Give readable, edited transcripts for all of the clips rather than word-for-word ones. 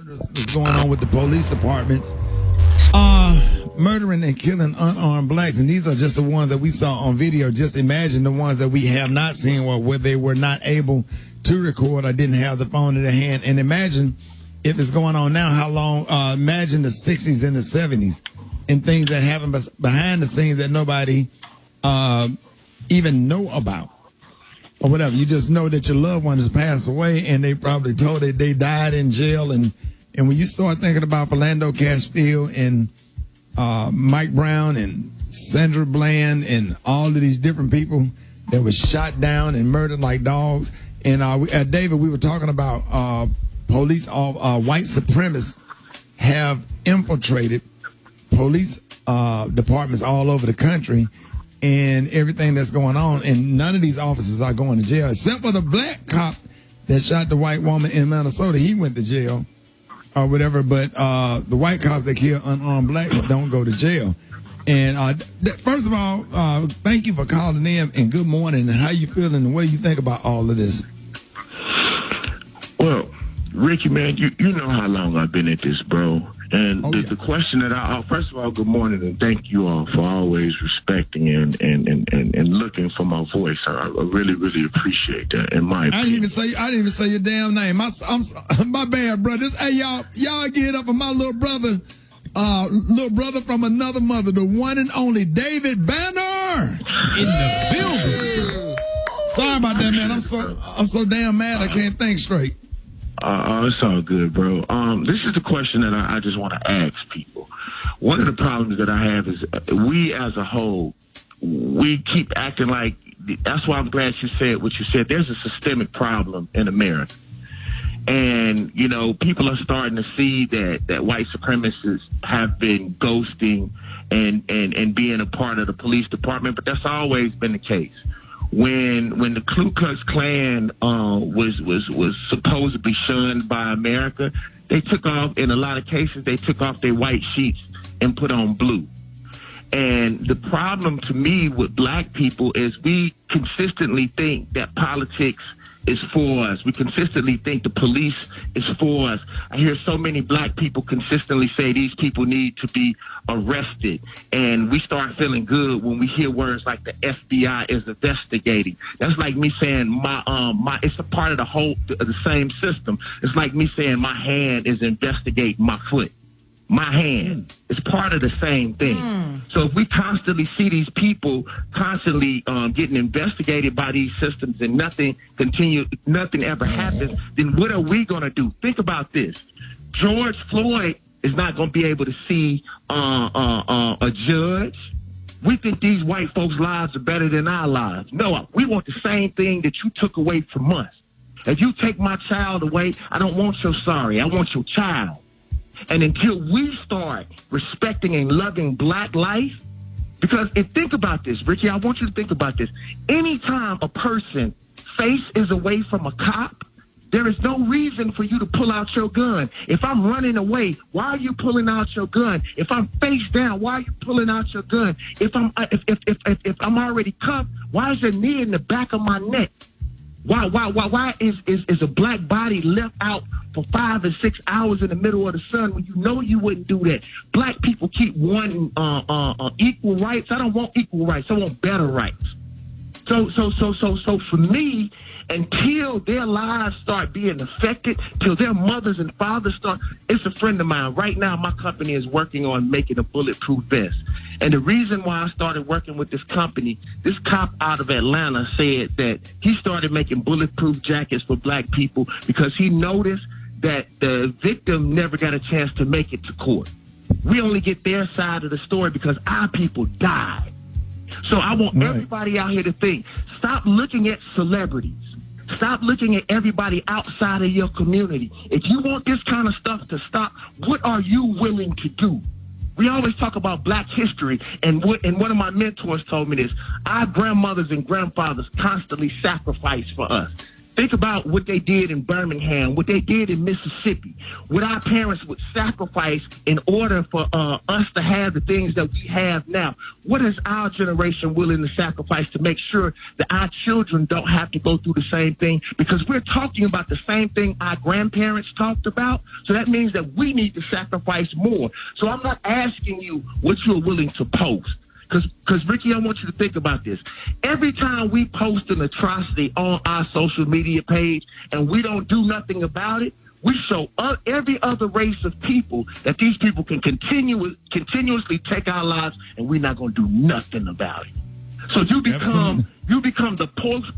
What's going on with the police departments? Murdering and killing unarmed blacks, and these are just the ones that we saw on video. Just imagine the ones that we have not seen, or where they were not able to record or didn't have the phone in their hand. And imagine if it's going on now, how long? Imagine the 60s and the 70s and things that happen behind the scenes that nobody even know about. Or whatever. You just know that your loved one has passed away, and they probably told that they died in jail. And when you start thinking about Philando Castile and Mike Brown and Sandra Bland and all of these different people that were shot down and murdered like dogs. And David, we were talking about police, white supremacists have infiltrated police departments all over the country. And everything that's going on, and none of these officers are going to jail, except for the black cop that shot the white woman in Minnesota. He went to jail or whatever, but the white cops that kill unarmed blacks don't go to jail. And first of all, thank you for calling in, and good morning, and how you feeling, and what do you think about all of this? Well, Ricky, man, you know how long I've been at this, bro. And the question that first of all, good morning, and thank you all for always respecting and looking for my voice. I really, really appreciate that. In my opinion. I didn't even say your damn name. I'm my bad, brother. Hey, y'all get up for my little brother from another mother, the one and only David Banner in the building. Sorry about that, man. I'm so damn mad I can't think straight. It's all good, bro. This is the question that I just want to ask people. One of the problems that I have is we as a whole, we keep acting like, that's why I'm glad you said what you said. There's a systemic problem in America. And, you know, people are starting to see that white supremacists have been ghosting and being a part of the police department, but that's always been the case. When the Ku Klux Klan was supposedly shunned by America, they took off, in a lot of cases, they took off their white sheets and put on blue. And the problem to me with black people is we consistently think that politics is for us. We consistently think the police is for us. I hear so many black people consistently say these people need to be arrested. And we start feeling good when we hear words like the FBI is investigating. That's like me saying it's a part of the same system. It's like me saying my hand is investigating my foot. My hand is part of the same thing. So if we constantly see these people constantly getting investigated by these systems and nothing ever happens, then what are we going to do? Think about this. George Floyd is not going to be able to see a judge. We think these white folks' lives are better than our lives. No, we want the same thing that you took away from us. If you take my child away, I don't want your sorry. I want your child. And until we start respecting and loving black life, because think about this, Rickey, I want you to think about this. Anytime a person's face is away from a cop, there is no reason for you to pull out your gun. If I'm running away, why are you pulling out your gun? If I'm face down, why are you pulling out your gun? If I'm already cuffed, why is your knee in the back of my neck? Why is a black body left out for 5 and 6 hours in the middle of the sun when you know you wouldn't do that? Black people keep wanting equal rights. I don't want equal rights. I want better rights. So for me, until their lives start being affected, till their mothers and fathers start. It's a friend of mine. Right now, my company is working on making a bulletproof vest. And the reason why I started working with this company, this cop out of Atlanta said that he started making bulletproof jackets for black people because he noticed that the victim never got a chance to make it to court. We only get their side of the story because our people died. So I want everybody out here to think, stop looking at celebrities. Stop looking at everybody outside of your community. If you want this kind of stuff to stop, what are you willing to do? We always talk about black history, and one of my mentors told me this. Our grandmothers and grandfathers constantly sacrificed for us. Think about what they did in Birmingham, what they did in Mississippi, what our parents would sacrifice in order for us to have the things that we have now. What is our generation willing to sacrifice to make sure that our children don't have to go through the same thing? Because we're talking about the same thing our grandparents talked about. So that means that we need to sacrifice more. So I'm not asking you what you're willing to post. Because, Rickey, I want you to think about this. Every time we post an atrocity on our social media page and we don't do nothing about it, we show every other race of people that these people can continuously take our lives, and we're not going to do nothing about it. So you become the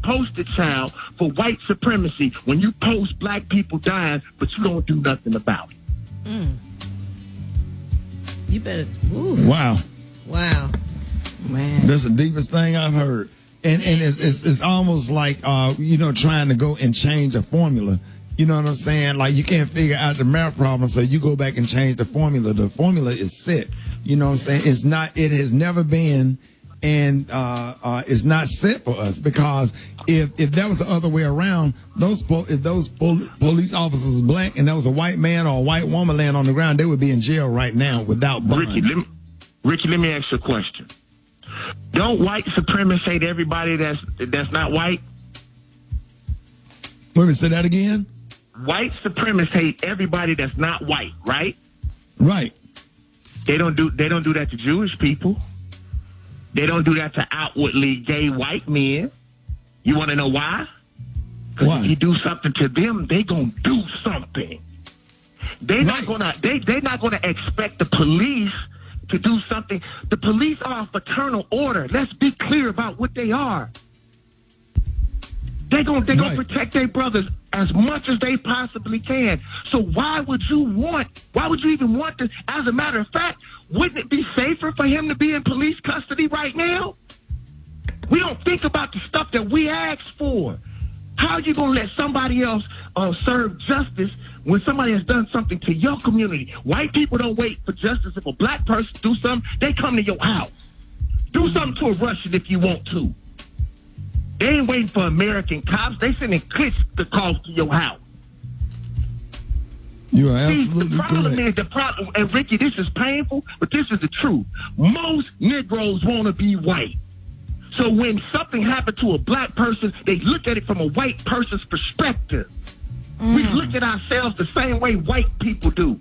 poster child for white supremacy when you post black people dying, but you don't do nothing about it. You better. Ooh. Wow. Man, that's the deepest thing I've heard, and it's almost like trying to go and change a formula. You know what I'm saying? Like, you can't figure out the math problem, so you go back and change the formula. The formula is set. You know what I'm saying? It's not. It has never been, and it's not set for us, because if that was the other way around, if those police officers was black and there was a white man or a white woman laying on the ground, they would be in jail right now without bond. Rickey, let me ask you a question. Don't white supremacists hate everybody that's not white? Let me say that again. White supremacists hate everybody that's not white, right? Right. They don't do that to Jewish people. They don't do that to outwardly gay white men. You want to know why? Because if you do something to them, they gonna do something. They're not gonna expect the police to do something. The police are a fraternal order. Let's be clear about what they are. They're gonna protect their brothers as much as they possibly can. So why would you even want this? As a matter of fact, wouldn't it be safer for him to be in police custody right now? We don't think about the stuff that we asked for. How are you gonna let somebody else serve justice when somebody has done something to your community? White people don't wait for justice. If a black person do something, they come to your house. Do something to a Russian if you want to. They ain't waiting for American cops. They sending clips to calls to your house. You are absolutely correct. The problem, and Rickey, this is painful, but this is the truth. Most Negroes want to be white. So when something happened to a black person, they look at it from a white person's perspective. We look at ourselves the same way white people do.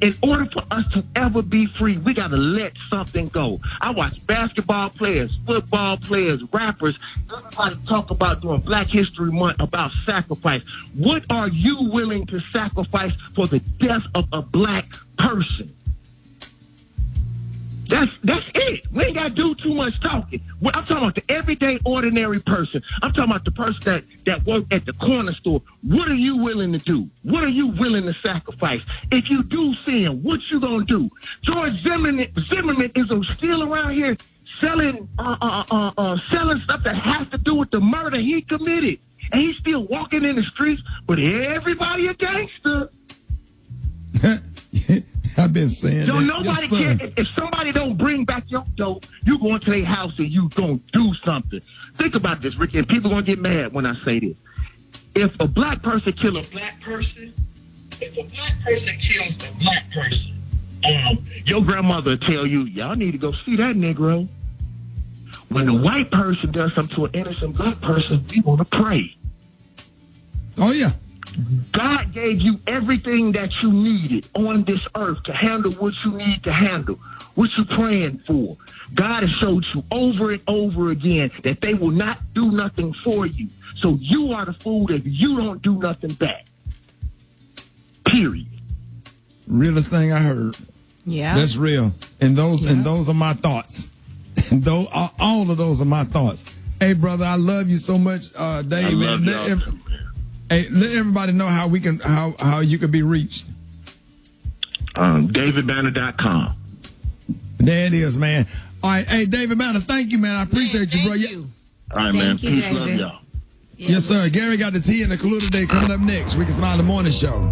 In order for us to ever be free, we got to let something go. I watch basketball players, football players, rappers, everybody talk about during Black History Month about sacrifice. What are you willing to sacrifice for the death of a black person? That's it. We ain't got to do too much talking. I'm talking about the everyday, ordinary person. I'm talking about the person that worked at the corner store. What are you willing to do? What are you willing to sacrifice? If you do sin, what you gonna do? George Zimmerman is still around here selling stuff that has to do with the murder he committed, and he's still walking in the streets. But everybody a gangster. I've been saying so that. Nobody cares. If somebody don't bring back your dope, you go into their house and you gonna do something. Think about this, Rickey, and people gonna get mad when I say this. If a black person kill a black person, if a black person kills a black person, your grandmother will tell you, y'all need to go see that Negro. When a white person does something to an innocent black person, we want to pray. Oh, yeah. God gave you everything that you needed on this earth to handle what you need to handle, what you're praying for. God has showed you over and over again that they will not do nothing for you. So you are the fool if you don't do nothing back. Period. Realest thing I heard. Yeah. That's real. And those are my thoughts. And all of those are my thoughts. Hey, brother, I love you so much, Dave. Hey, let everybody know how you can be reached. DavidBanner.com. There it is, man. All right, hey, David Banner, thank you, man. I appreciate you, bro. You. All right, man. Thank you, Peace, David. love y'all. Yes, sir. Gary got the tea and the clue today coming up next. Rickey Smiley Morning Show.